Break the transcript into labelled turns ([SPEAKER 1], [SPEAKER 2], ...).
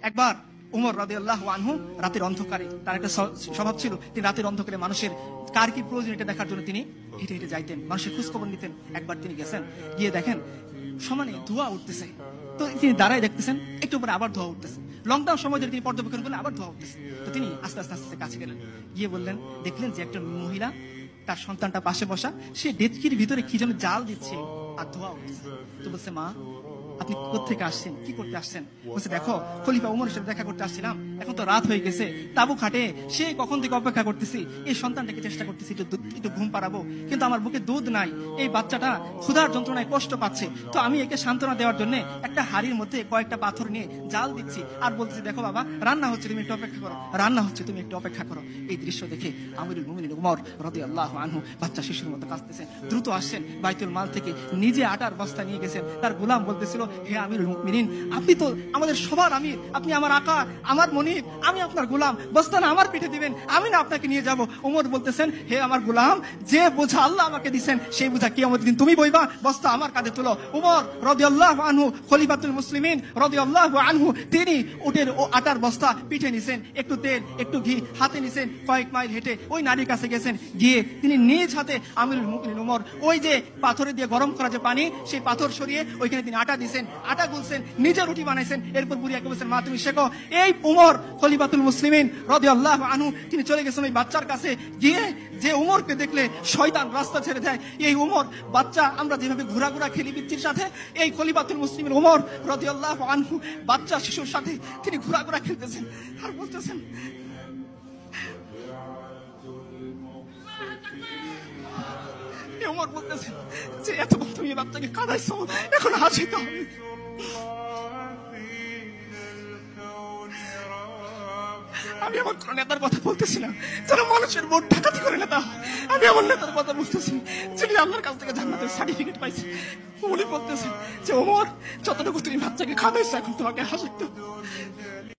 [SPEAKER 1] একবার উমর রাদিয়াল্লাহু আনহু রাতের অন্ধকারে, তার একটা স্বভাব ছিল, তিনি রাতের অন্ধকারে মানুষের কার কি প্রয়োজন এটা দেখার জন্য তিনি হেঁটে হেঁটে যাইতেন, মানুষের খোঁজ খবর নিতেন। একবার তিনি গেছেন, গিয়ে দেখেন সমানে ধোঁয়া উঠতেছে। তো তিনি দাঁড়ায় দেখতেছেন, একটু পরে আবার ধোঁয়া উঠতেছে। লকডাউন সময় ধরে তিনি পর্যবেক্ষণ করলেন, আবার ধোঁয়া উঠতেছে। তো তিনি আস্তে আস্তে আস্তে কাছে গেলেন, গিয়ে বললেন, দেখলেন যে একটা মহিলা তার সন্তানটা পাশে বসা, সে ডেচকির ভিতরে কি যেন জাল দিচ্ছে আর ধোঁয়া উঠতেছে। তো বলছে, মা আপনি কোত্থেকে আসছেন, কি করতে আসছেন? বলছে, দেখো খলিফা উমরের সাথে দেখা করতে আসছিলাম, এখন তো রাত হয়ে গেছে, তাবু খাটে সে কখন থেকে অপেক্ষা করতেছি, এই সন্তানটাকে চেষ্টা করতেছি একটু ঘুম পাড়াবো, কিন্তু আমার বুকে দুধ নাই, এই বাচ্চাটা ক্ষুধার যন্ত্রণায় কষ্ট পাচ্ছে। তো আমি একে সান্ত্বনা দেওয়ার জন্য একটা হাড়ির মধ্যে কয়েকটা পাথর নিয়ে জাল দিচ্ছি আর বলতেছি, দেখো বাবা রান্না হচ্ছে, তুমি একটু অপেক্ষা করো, রান্না হচ্ছে, তুমি একটু অপেক্ষা করো। এই দৃশ্য দেখে আমিরুল মুমিনিন উমর রাদিয়াল্লাহু আনহু বাচ্চা শিশুর মতো কাঁদতেছেন, দ্রুত আসছেন, বাইতুল মাল থেকে নিজে আটার বস্তা নিয়ে গেছেন। তার গোলাম বলতেছিল, হে আমিরুল মুমিনিন, আপনি তো আমাদের সবার আমির, আপনি আমার আকা, আমার মনিব, আমি আপনার গোলাম, বস্তা না আমার পিঠে দিবেন, আমি না আপনাকে নিয়ে যাব। ওমর বলতেছেন, হে আমার গোলাম, যে বোঝা আল্লাহ আমাকে দিচ্ছেন সেই বোঝা কিয়ামতের দিন তুমি বইবা, বস্তা আমার কাঁধে তুলো। উমর রাদিয়াল্লাহু আনহু খলিফাতুল মুসলিমিন রাদিয়াল্লাহু আনহু, তিনি উটের ও আটার বস্তা পিঠে নিছেন, একটু তেল একটু ঘি হাতে নিছেন, কয়েক মাইল হেঁটে ওই নারীর কাছে গেছেন, গিয়ে তিনি নিজ হাতে আমিরুল মুমিনিন উমর ওই যে পাথরে দিয়ে গরম করা যে পানি, সেই পাথর সরিয়ে ওইখানে তিনি আটা দিয়েছেন, আটা গুলছেন, নিজে রুটি বানাইছেন। এরপর বুড়িয়াকে বলছেন, মা তুমি শেখো। এই উমর খলিফাতুল মুসলিমিন রাদিয়াল্লাহু আনহু তিনি চলে গেছেন ওই বাচ্চার কাছে, গিয়ে যে উমরকে দেখলে শয়তান রাস্তা ছেড়ে দেয়, এই উমর বাচ্চা, আমরা যেভাবে ঘোরাঘোরা খেলি পিচ্চির সাথে, এই খলিফাতুল মুসলিমিন উমর রাদিয়াল্লাহু আনহু বাচ্চা শিশুর সাথে তিনি ঘোরাঘোরা খেলতেছেন আর বলতেছেন, উমর বলতেছেন যে এতক্ষণ তুমি বাচ্চাকে কাঁদাইছো, এখন হাসিতে হবে। আমি আমার কোন নেতার কথা বলতেছি না যারা মানুষের ভোট ডাকাতি করে নেতা, আমি আমার নেতার কথা বলতেছি যিনি আল্লাহর কাছ থেকে জান্নাতের সার্টিফিকেট পাইছে। উনি বলতেছেন যে ওমর, যতটুকু তুমি বাচ্চাকে খাওয়াইছো এখন তোমাকে হাসিতে হবে।